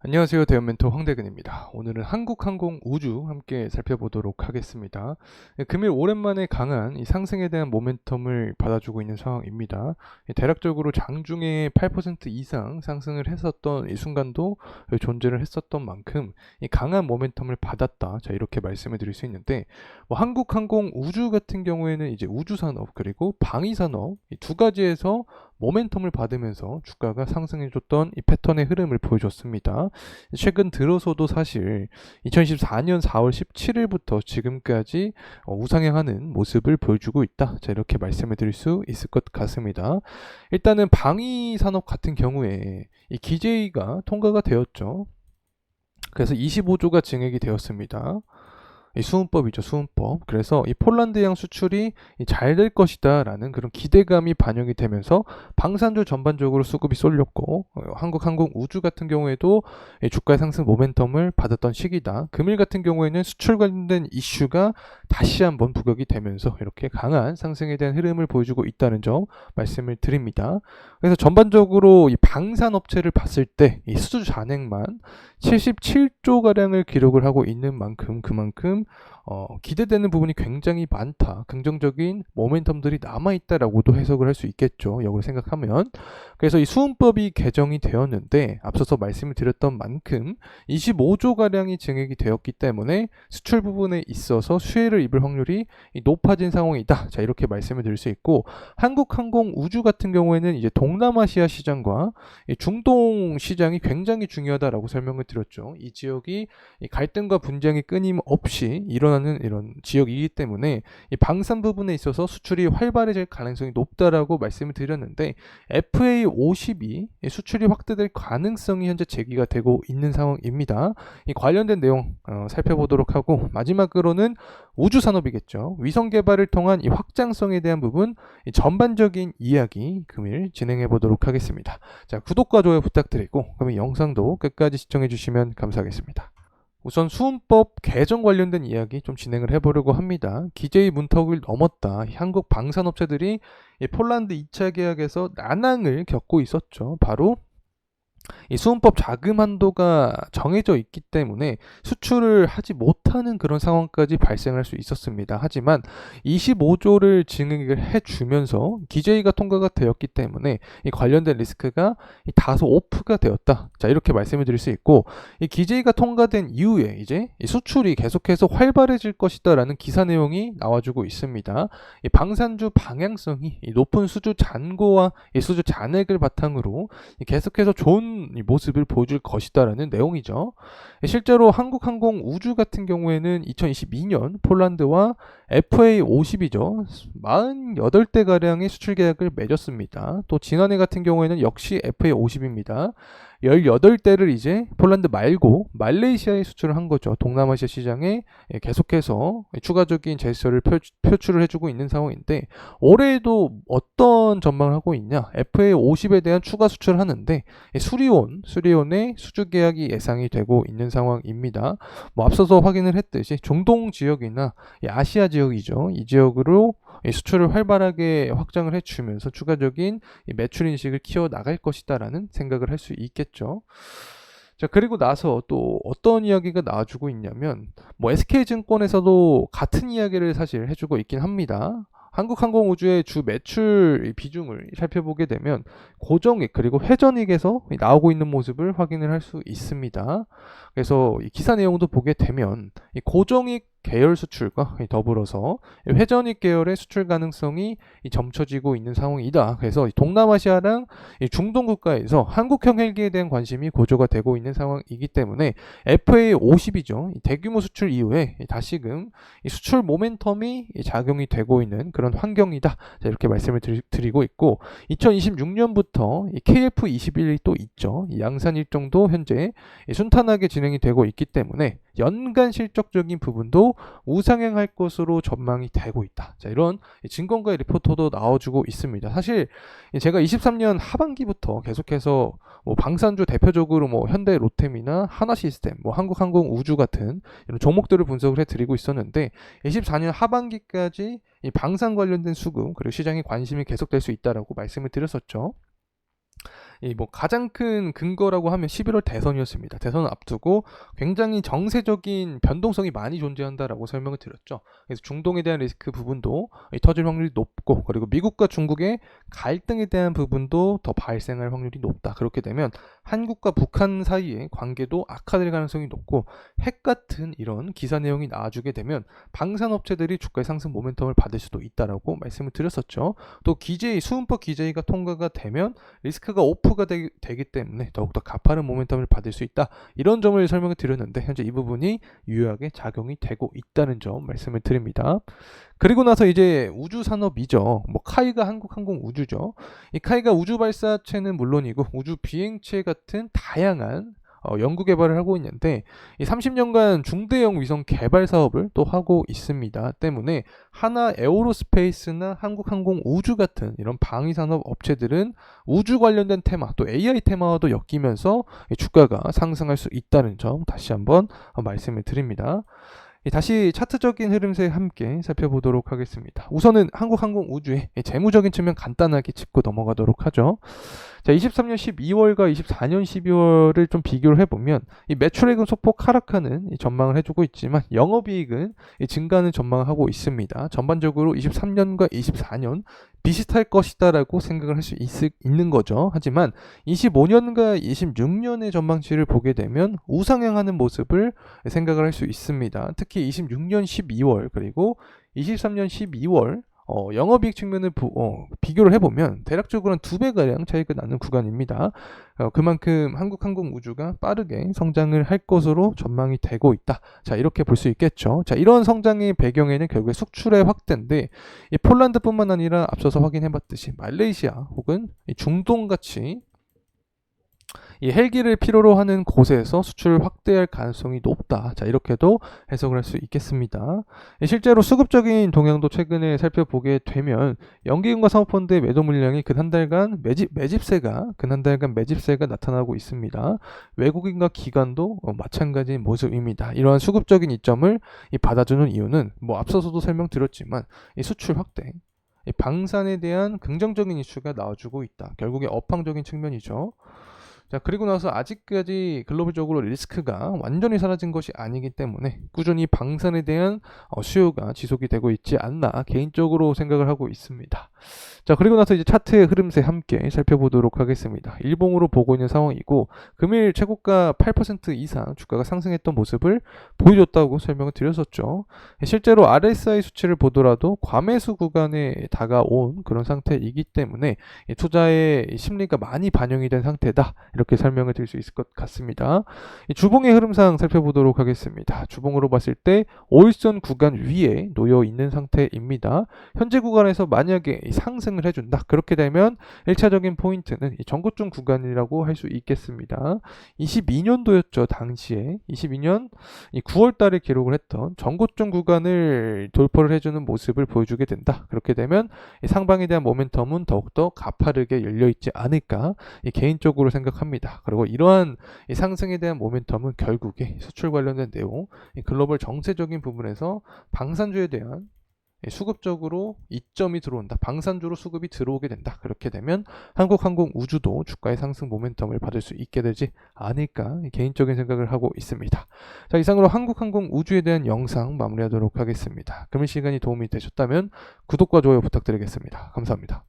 안녕하세요. 대형 멘토 황대근입니다. 오늘은 한국항공 우주 함께 살펴보도록 하겠습니다. 금일 오랜만에 강한 이 상승에 대한 모멘텀을 받아주고 있는 상황입니다. 대략적으로 장중에 8% 이상 상승을 했었던 이 순간도 존재를 했었던 만큼 이 강한 모멘텀을 받았다. 자, 이렇게 말씀을 드릴 수 있는데, 한국항공 우주 같은 경우에는 이제 우주산업 그리고 방위산업 이 두 가지에서 모멘텀을 받으면서 주가가 상승해줬던 이 패턴의 흐름을 보여줬습니다. 최근 들어서도 사실 2024년 4월 17일부터 지금까지 우상향하는 모습을 보여주고 있다. 자, 이렇게 말씀을 드릴 수 있을 것 같습니다. 일단은 방위 산업 같은 경우에 이 기재위가 통과가 되었죠. 그래서 25조가 증액이 되었습니다. 이 수은법이죠, 수은법. 그래서 이 폴란드양 수출이 잘 될 것이다라는 그런 기대감이 반영이 되면서 방산주 전반적으로 수급이 쏠렸고, 한국항공 우주 같은 경우에도 이 주가 상승 모멘텀을 받았던 시기다. 금일 같은 경우에는 수출 관련된 이슈가 다시 한번 부각이 되면서 이렇게 강한 상승에 대한 흐름을 보여주고 있다는 점 말씀을 드립니다. 그래서 전반적으로 이 방산업체를 봤을 때 이 수주 잔액만 77조 가량을 기록을 하고 있는 만큼 그만큼 기대되는 부분이 굉장히 많다. 긍정적인 모멘텀들이 남아있다라고도 해석을 할 수 있겠죠. 역으로 생각하면. 그래서 이 수은법이 개정이 되었는데 앞서서 말씀을 드렸던 만큼 25조가량이 증액이 되었기 때문에 수출 부분에 있어서 수혜를 입을 확률이 높아진 상황이다. 자, 이렇게 말씀을 드릴 수 있고, 한국항공 우주 같은 경우에는 이제 동남아시아 시장과 중동 시장이 굉장히 중요하다라고 설명을 드렸죠. 이 지역이 갈등과 분쟁이 끊임없이 일어나는 이런 지역이기 때문에 이 방산 부분에 있어서 수출이 활발해질 가능성이 높다라고 말씀을 드렸는데, FA50이 수출이 확대될 가능성이 현재 제기가 되고 있는 상황입니다. 이 관련된 내용 살펴보도록 하고, 마지막으로는 우주 산업이겠죠. 위성 개발을 통한 이 확장성에 대한 부분, 이 전반적인 이야기 금일 진행해 보도록 하겠습니다. 자, 구독과 좋아요 부탁드리고, 그러면 영상도 끝까지 시청해 주시면 감사하겠습니다. 우선 수은법 개정 관련된 이야기 좀 진행을 해보려고 합니다. 기재위 문턱을 넘었다. 한국 방산업체들이 폴란드 2차 계약에서 난항을 겪고 있었죠. 바로 이 수은법 자금 한도가 정해져 있기 때문에 수출을 하지 못하는 그런 상황까지 발생할 수 있었습니다. 하지만 25조를 증액을 해주면서 기재위가 통과가 되었기 때문에 이 관련된 리스크가 다소 오프가 되었다. 자, 이렇게 말씀을 드릴 수 있고, 이 기재위가 통과된 이후에 이제 이 수출이 계속해서 활발해질 것이다라는 기사 내용이 나와주고 있습니다. 이 방산주 방향성이 이 높은 수주 잔고와 이 수주 잔액을 바탕으로 계속해서 좋은 이 모습을 보여줄 것이다라는 내용이죠. 실제로 한국항공 우주 같은 경우에는 2022년 폴란드와 FA50이죠. 48대가량의 수출 계약을 맺었습니다. 또 지난해 같은 경우에는 역시 FA50입니다. 18대를 이제 폴란드 말고 말레이시아에 수출을 한 거죠. 동남아시아 시장에 계속해서 추가적인 제스처를 표출을 해주고 있는 상황인데, 올해에도 어떤 전망을 하고 있냐? FA50에 대한 추가 수출을 하는데 수리온의 수주 계약이 예상이 되고 있는 상황입니다. 앞서서 확인을 했듯이 중동 지역이나 아시아 지역이죠. 이 지역으로 수출을 활발하게 확장을 해주면서 추가적인 매출 인식을 키워나갈 것이다라는 생각을 할 수 있겠죠. 자, 그리고 나서 또 어떤 이야기가 나와주고 있냐면, SK증권에서도 같은 이야기를 사실 해주고 있긴 합니다. 한국항공우주의 주 매출 비중을 살펴보게 되면 고정익 그리고 회전익에서 나오고 있는 모습을 확인을 할 수 있습니다. 그래서 이 기사 내용도 보게 되면 이 고정익 계열 수출과 더불어서 회전익 계열의 수출 가능성이 점쳐지고 있는 상황이다. 그래서 동남아시아랑 중동 국가에서 한국형 헬기에 대한 관심이 고조가 되고 있는 상황이기 때문에 FA50이죠. 대규모 수출 이후에 다시금 수출 모멘텀이 작용이 되고 있는 그런 환경이다. 자, 이렇게 말씀을 드리고 있고, 2026년부터 KF21이 또 있죠. 양산 일정도 현재 순탄하게 진행이 되고 있기 때문에 연간 실적적인 부분도 우상향할 것으로 전망이 되고 있다. 자, 이런 증권가의 리포터도 나와주고 있습니다. 사실 제가 23년 하반기부터 계속해서 방산주 대표적으로 현대 로템이나 하나시스템, 한국항공 우주 같은 이런 종목들을 분석을 해드리고 있었는데, 24년 하반기까지 이 방산 관련된 수급 그리고 시장의 관심이 계속될 수 있다라고 말씀을 드렸었죠. 이 뭐 가장 큰 근거라고 하면 11월 대선이었습니다. 대선을 앞두고 굉장히 정세적인 변동성이 많이 존재한다라고 설명을 드렸죠. 그래서 중동에 대한 리스크 부분도 터질 확률이 높고, 그리고 미국과 중국의 갈등에 대한 부분도 더 발생할 확률이 높다. 그렇게 되면 한국과 북한 사이의 관계도 악화될 가능성이 높고, 핵 같은 이런 기사 내용이 나와주게 되면 방산업체들이 주가의 상승 모멘텀을 받을 수도 있다라고 말씀을 드렸었죠. 또 수은법 기재위가 통과가 되면 리스크가 오프가 되기 때문에 더욱더 가파른 모멘텀을 받을 수 있다. 이런 점을 설명을 드렸는데, 현재 이 부분이 유효하게 작용이 되고 있다는 점 말씀을 드립니다. 그리고 나서 이제 우주 산업이죠. 뭐 카이가 한국항공 우주죠. 이 카이가 우주 발사체는 물론이고 우주 비행체 같은 다양한 연구 개발을 하고 있는데, 이 30년간 중대형 위성 개발 사업을 또 하고 있습니다. 때문에 하나 에어로스페이스나 한국항공 우주 같은 이런 방위산업 업체들은 우주 관련된 테마, 또 AI 테마와도 엮이면서 주가가 상승할 수 있다는 점 다시 한번 말씀을 드립니다. 다시 차트적인 흐름세 함께 살펴보도록 하겠습니다. 우선은 한국항공 우주의 재무적인 측면 간단하게 짚고 넘어가도록 하죠. 자, 23년 12월과 24년 12월을 좀 비교를 해보면 이 매출액은 소폭 하락하는 전망을 해주고 있지만 영업이익은 증가하는 전망을 하고 있습니다. 전반적으로 23년과 24년 비슷할 것이다라고 생각을 할 수 있는 거죠. 하지만 25년과 26년의 전망치를 보게 되면 우상향하는 모습을 생각을 할 수 있습니다. 특히 26년 12월 그리고 23년 12월 영업이익 측면을 비교를 해보면 대략적으로 한 2배가량 차이가 나는 구간입니다. 그만큼 한국항공 우주가 빠르게 성장을 할 것으로 전망이 되고 있다. 자, 이렇게 볼 수 있겠죠. 자, 이런 성장의 배경에는 결국에 수출의 확대인데, 이 폴란드뿐만 아니라 앞서서 확인해봤듯이 말레이시아 혹은 중동같이 이 헬기를 필요로 하는 곳에서 수출을 확대할 가능성이 높다. 자, 이렇게도 해석을 할 수 있겠습니다. 실제로 수급적인 동향도 최근에 살펴보게 되면 연기금과 사모펀드의 매도 물량이 근 한 달간 매집세가 나타나고 있습니다. 외국인과 기관도 마찬가지인 모습입니다. 이러한 수급적인 이점을 받아주는 이유는 뭐 앞서서도 설명드렸지만 이 수출 확대, 이 방산에 대한 긍정적인 이슈가 나와주고 있다. 결국에 업황적인 측면이죠. 자, 그리고 나서 아직까지 글로벌적으로 리스크가 완전히 사라진 것이 아니기 때문에 꾸준히 방산에 대한 수요가 지속이 되고 있지 않나 개인적으로 생각을 하고 있습니다. 자, 그리고 나서 이제 차트의 흐름세 함께 살펴보도록 하겠습니다. 일봉으로 보고 있는 상황이고, 금일 최고가 8% 이상 주가가 상승했던 모습을 보여줬다고 설명을 드렸었죠. 실제로 RSI 수치를 보더라도 과매수 구간에 다가온 그런 상태이기 때문에 투자의 심리가 많이 반영이 된 상태다. 이렇게 설명을 드릴 수 있을 것 같습니다. 주봉의 흐름상 살펴보도록 하겠습니다. 주봉으로 봤을 때 5일선 구간 위에 놓여 있는 상태입니다. 현재 구간에서 만약에 상승을 해준다. 그렇게 되면 1차적인 포인트는 전고점 구간이라고 할 수 있겠습니다. 22년도였죠. 당시에 22년 9월 달에 기록을 했던 전고점 구간을 돌파를 해주는 모습을 보여주게 된다. 그렇게 되면 상방에 대한 모멘텀은 더욱더 가파르게 열려있지 않을까 개인적으로 생각합니다. 그리고 이러한 상승에 대한 모멘텀은 결국에 수출 관련된 내용, 글로벌 정세적인 부분에서 방산주에 대한 수급적으로 이점이 들어온다. 방산주로 수급이 들어오게 된다. 그렇게 되면 한국항공 우주도 주가의 상승 모멘텀을 받을 수 있게 되지 않을까 개인적인 생각을 하고 있습니다. 자, 이상으로 한국항공 우주에 대한 영상 마무리하도록 하겠습니다. 금일 시간이 도움이 되셨다면 구독과 좋아요 부탁드리겠습니다. 감사합니다.